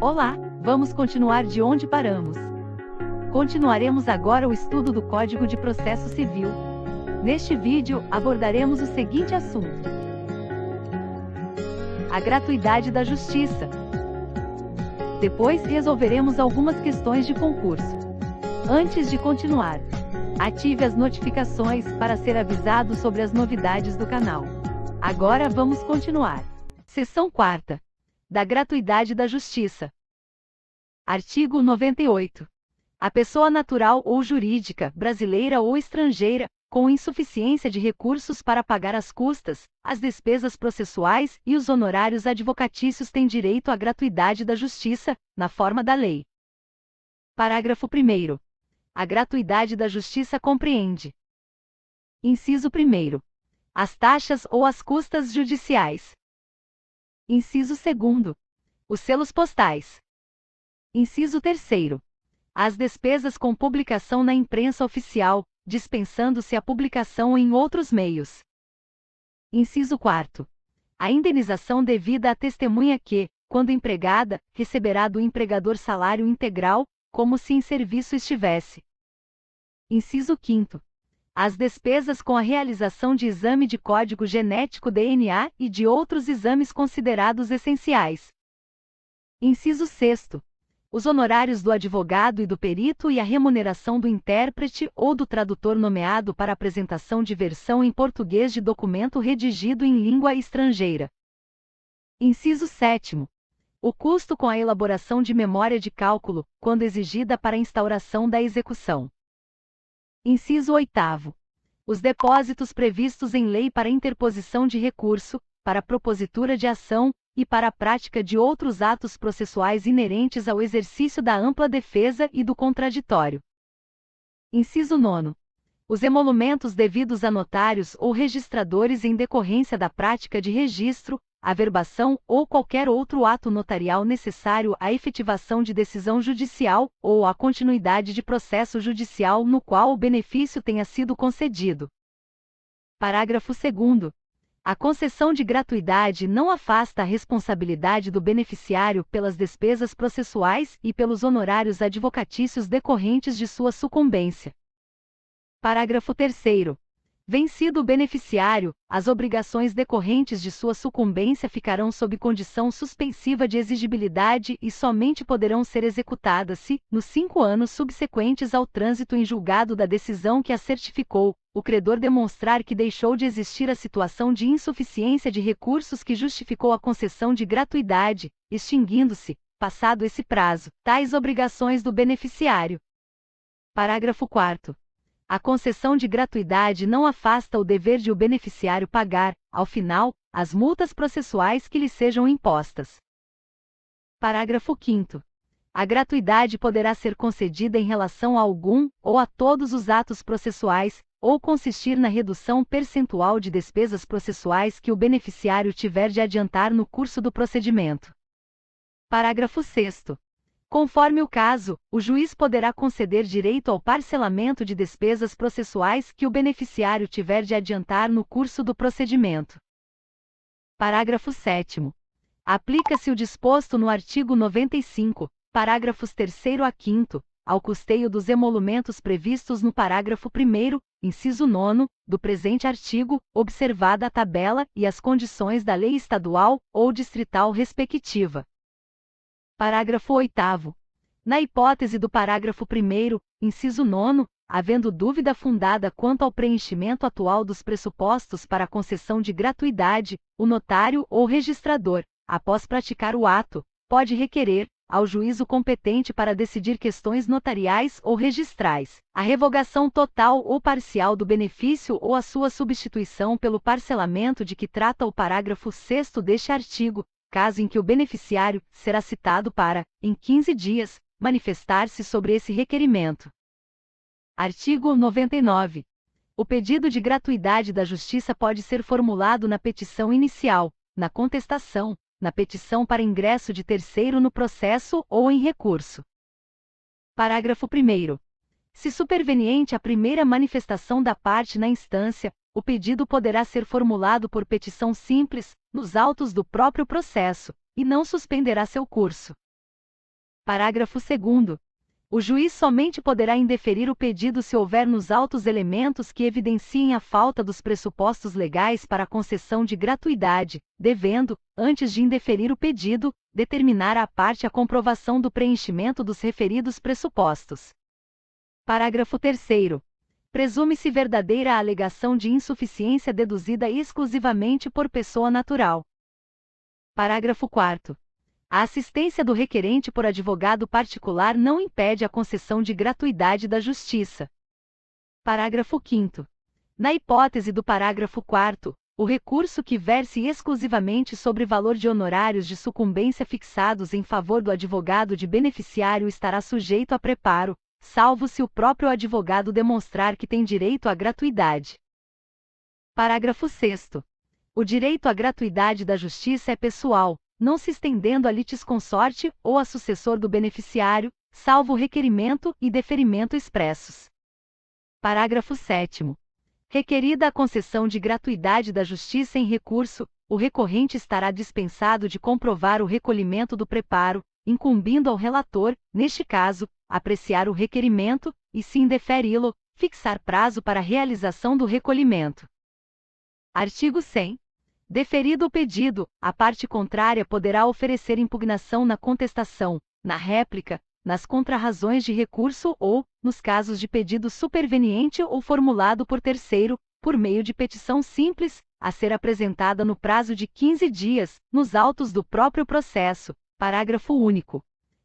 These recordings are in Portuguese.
Olá, vamos continuar de onde paramos. Continuaremos agora o estudo do Código de Processo Civil. Neste vídeo, abordaremos o seguinte assunto: a gratuidade da justiça. Depois resolveremos algumas questões de concurso. Antes de continuar, ative as notificações para ser avisado sobre as novidades do canal. Agora vamos continuar. Seção 4. Da gratuidade da justiça. Artigo 98. A pessoa natural ou jurídica, brasileira ou estrangeira, com insuficiência de recursos para pagar as custas, as despesas processuais e os honorários advocatícios tem direito à gratuidade da justiça, na forma da lei. Parágrafo 1º. A gratuidade da justiça compreende: inciso 1º, as taxas ou as custas judiciais. Inciso 2º, os selos postais. Inciso 3º, as despesas com publicação na imprensa oficial, dispensando-se a publicação em outros meios. Inciso 4º, a indenização devida à testemunha que, quando empregada, receberá do empregador salário integral, como se em serviço estivesse. Inciso 5º, as despesas com a realização de exame de código genético DNA e de outros exames considerados essenciais. Inciso 6º, os honorários do advogado e do perito e a remuneração do intérprete ou do tradutor nomeado para apresentação de versão em português de documento redigido em língua estrangeira. Inciso 7º, o custo com a elaboração de memória de cálculo, quando exigida para a instauração da execução. Inciso 8º, os depósitos previstos em lei para interposição de recurso, para propositura de ação, e para a prática de outros atos processuais inerentes ao exercício da ampla defesa e do contraditório. Inciso 9º, os emolumentos devidos a notários ou registradores em decorrência da prática de registro, averbação ou qualquer outro ato notarial necessário à efetivação de decisão judicial ou à continuidade de processo judicial no qual o benefício tenha sido concedido. Parágrafo 2º. A concessão de gratuidade não afasta a responsabilidade do beneficiário pelas despesas processuais e pelos honorários advocatícios decorrentes de sua sucumbência. Parágrafo 3º. Vencido o beneficiário, as obrigações decorrentes de sua sucumbência ficarão sob condição suspensiva de exigibilidade e somente poderão ser executadas se, nos 5 anos subsequentes ao trânsito em julgado da decisão que a certificou, o credor demonstrar que deixou de existir a situação de insuficiência de recursos que justificou a concessão de gratuidade, extinguindo-se, passado esse prazo, tais obrigações do beneficiário. Parágrafo 4º. A concessão de gratuidade não afasta o dever de o beneficiário pagar, ao final, as multas processuais que lhe sejam impostas. Parágrafo 5º. A gratuidade poderá ser concedida em relação a algum ou a todos os atos processuais, ou consistir na redução percentual de despesas processuais que o beneficiário tiver de adiantar no curso do procedimento. Parágrafo 6º. Conforme o caso, o juiz poderá conceder direito ao parcelamento de despesas processuais que o beneficiário tiver de adiantar no curso do procedimento. Parágrafo 7º. Aplica-se o disposto no artigo 95, parágrafos 3º a 5º, ao custeio dos emolumentos previstos no parágrafo 1º, inciso 9º, do presente artigo, observada a tabela e as condições da lei estadual ou distrital respectiva. Parágrafo 8º. Na hipótese do parágrafo 1º, inciso 9º, havendo dúvida fundada quanto ao preenchimento atual dos pressupostos para a concessão de gratuidade, o notário ou registrador, após praticar o ato, pode requerer, ao juízo competente para decidir questões notariais ou registrais, a revogação total ou parcial do benefício ou a sua substituição pelo parcelamento de que trata o parágrafo 6º deste artigo, caso em que o beneficiário será citado para, em 15 dias, manifestar-se sobre esse requerimento. Artigo 99. O pedido de gratuidade da justiça pode ser formulado na petição inicial, na contestação, na petição para ingresso de terceiro no processo ou em recurso. Parágrafo 1º. Se superveniente a primeira manifestação da parte na instância, o pedido poderá ser formulado por petição simples, nos autos do próprio processo, e não suspenderá seu curso. Parágrafo 2º. O juiz somente poderá indeferir o pedido se houver nos autos elementos que evidenciem a falta dos pressupostos legais para a concessão de gratuidade, devendo, antes de indeferir o pedido, determinar à parte a comprovação do preenchimento dos referidos pressupostos. Parágrafo 3º. Presume-se verdadeira a alegação de insuficiência deduzida exclusivamente por pessoa natural. Parágrafo 4º. A assistência do requerente por advogado particular não impede a concessão de gratuidade da Justiça. Parágrafo 5º. Na hipótese do parágrafo 4º, o recurso que verse exclusivamente sobre valor de honorários de sucumbência fixados em favor do advogado de beneficiário estará sujeito a preparo, salvo se o próprio advogado demonstrar que tem direito à gratuidade. Parágrafo 6º. O direito à gratuidade da Justiça é pessoal, não se estendendo a litisconsorte ou a sucessor do beneficiário, salvo requerimento e deferimento expressos. Parágrafo 7º. Requerida a concessão de gratuidade da Justiça em recurso, o recorrente estará dispensado de comprovar o recolhimento do preparo, incumbindo ao relator, neste caso, apreciar o requerimento e, se indeferi-lo, fixar prazo para a realização do recolhimento. Artigo 100. Deferido o pedido, a parte contrária poderá oferecer impugnação na contestação, na réplica, nas contrarrazões de recurso ou, nos casos de pedido superveniente ou formulado por terceiro, por meio de petição simples, a ser apresentada no prazo de 15 dias, nos autos do próprio processo. Parágrafo único.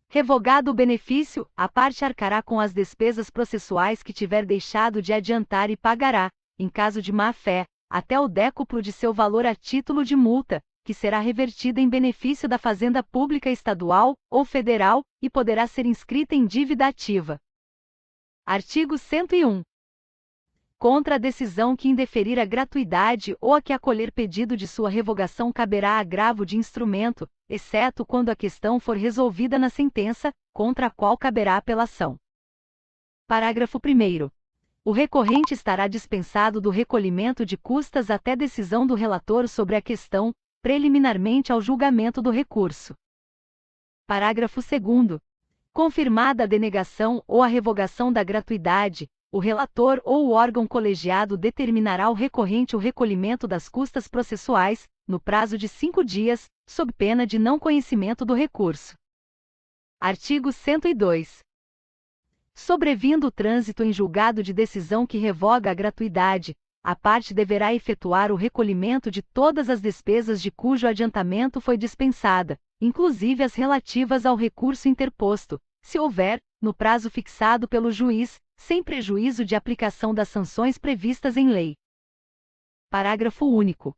Revogado o benefício, a parte arcará com as despesas processuais que tiver deixado de adiantar e pagará, em caso de má-fé, até o décuplo de seu valor a título de multa, que será revertida em benefício da Fazenda Pública Estadual ou Federal, e poderá ser inscrita em dívida ativa. Artigo 101. Contra a decisão que indeferir a gratuidade ou a que acolher pedido de sua revogação caberá agravo de instrumento, exceto quando a questão for resolvida na sentença, contra a qual caberá apelação. Parágrafo 1º. O recorrente estará dispensado do recolhimento de custas até decisão do relator sobre a questão, preliminarmente ao julgamento do recurso. Parágrafo 2º. Confirmada a denegação ou a revogação da gratuidade, o relator ou o órgão colegiado determinará ao recorrente o recolhimento das custas processuais, no prazo de 5 dias, sob pena de não conhecimento do recurso. Artigo 102. Sobrevindo o trânsito em julgado de decisão que revoga a gratuidade, a parte deverá efetuar o recolhimento de todas as despesas de cujo adiantamento foi dispensada, inclusive as relativas ao recurso interposto, se houver, no prazo fixado pelo juiz, sem prejuízo de aplicação das sanções previstas em lei. Parágrafo único.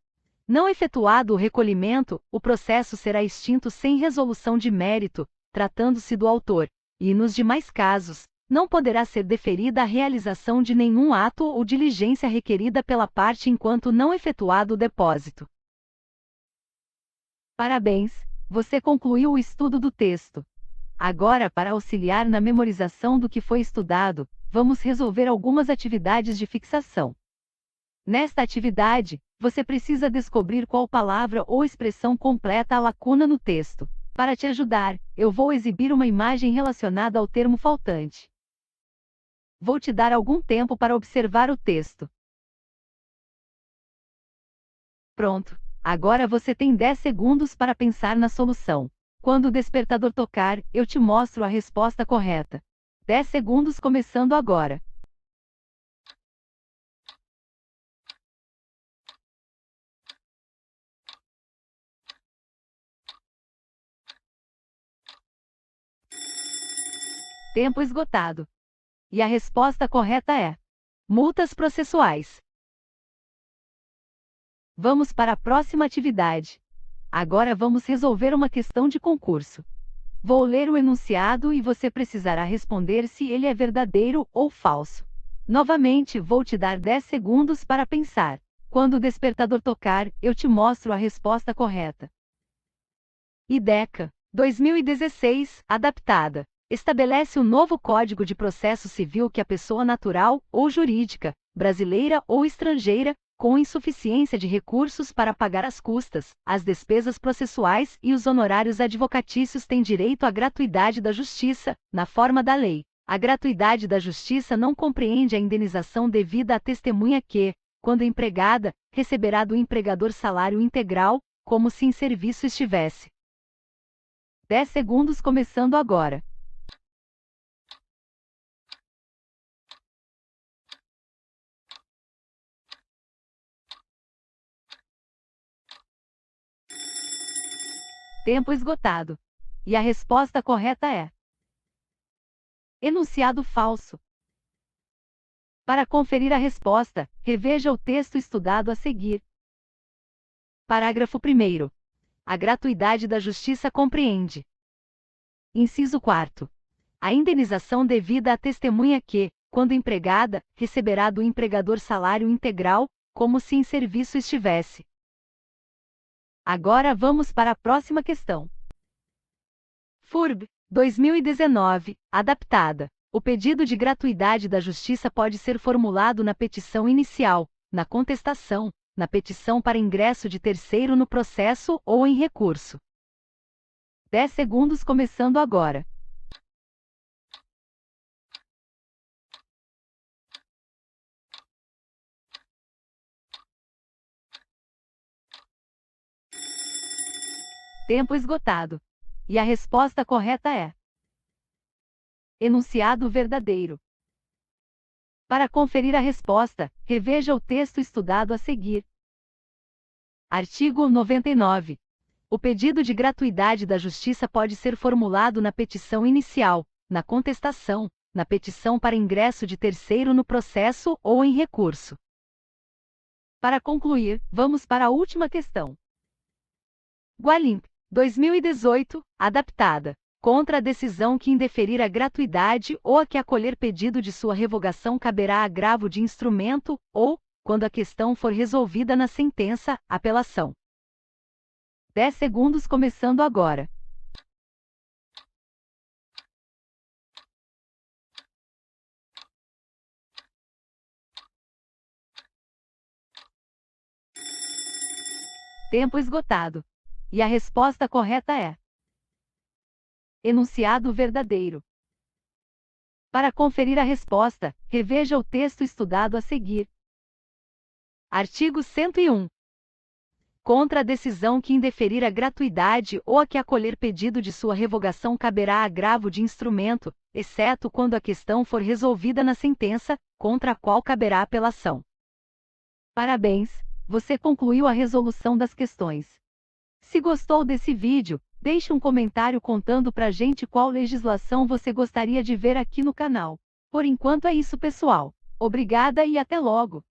Não efetuado o recolhimento, o processo será extinto sem resolução de mérito, tratando-se do autor, e, nos demais casos, não poderá ser deferida a realização de nenhum ato ou diligência requerida pela parte enquanto não efetuado o depósito. Parabéns, você concluiu o estudo do texto. Agora, para auxiliar na memorização do que foi estudado, vamos resolver algumas atividades de fixação. Nesta atividade, você precisa descobrir qual palavra ou expressão completa a lacuna no texto. Para te ajudar, eu vou exibir uma imagem relacionada ao termo faltante. Vou te dar algum tempo para observar o texto. Pronto. Agora você tem 10 segundos para pensar na solução. Quando o despertador tocar, eu te mostro a resposta correta. 10 segundos começando agora. Tempo esgotado. E a resposta correta é: multas processuais. Vamos para a próxima atividade. Agora vamos resolver uma questão de concurso. Vou ler o enunciado e você precisará responder se ele é verdadeiro ou falso. Novamente, vou te dar 10 segundos para pensar. Quando o despertador tocar, eu te mostro a resposta correta. IDECA 2016, adaptada. Estabelece o novo Código de Processo Civil que a pessoa natural ou jurídica, brasileira ou estrangeira, com insuficiência de recursos para pagar as custas, as despesas processuais e os honorários advocatícios têm direito à gratuidade da justiça, na forma da lei. A gratuidade da justiça não compreende a indenização devida à testemunha que, quando empregada, receberá do empregador salário integral, como se em serviço estivesse. 10 segundos começando agora. Tempo esgotado. E a resposta correta é enunciado falso. Para conferir a resposta, reveja o texto estudado a seguir. Parágrafo 1º. A gratuidade da justiça compreende. Inciso 4º. A indenização devida à testemunha que, quando empregada, receberá do empregador salário integral, como se em serviço estivesse. Agora vamos para a próxima questão. FURB 2019, adaptada. O pedido de gratuidade da justiça pode ser formulado na petição inicial, na contestação, na petição para ingresso de terceiro no processo ou em recurso. 10 segundos começando agora. Tempo esgotado. E a resposta correta é enunciado verdadeiro. Para conferir a resposta, reveja o texto estudado a seguir. Artigo 99. O pedido de gratuidade da justiça pode ser formulado na petição inicial, na contestação, na petição para ingresso de terceiro no processo ou em recurso. Para concluir, vamos para a última questão. Gualimp 2018, adaptada. Contra a decisão que indeferir a gratuidade ou a que acolher pedido de sua revogação caberá agravo de instrumento ou, quando a questão for resolvida na sentença, apelação. 10 segundos começando agora. Tempo esgotado. E a resposta correta é enunciado verdadeiro. Para conferir a resposta, reveja o texto estudado a seguir. Artigo 101. Contra a decisão que indeferir a gratuidade ou a que acolher pedido de sua revogação caberá agravo de instrumento, exceto quando a questão for resolvida na sentença, contra a qual caberá apelação. Parabéns, você concluiu a resolução das questões. Se gostou desse vídeo, deixe um comentário contando pra gente qual legislação você gostaria de ver aqui no canal. Por enquanto é isso, pessoal. Obrigada e até logo!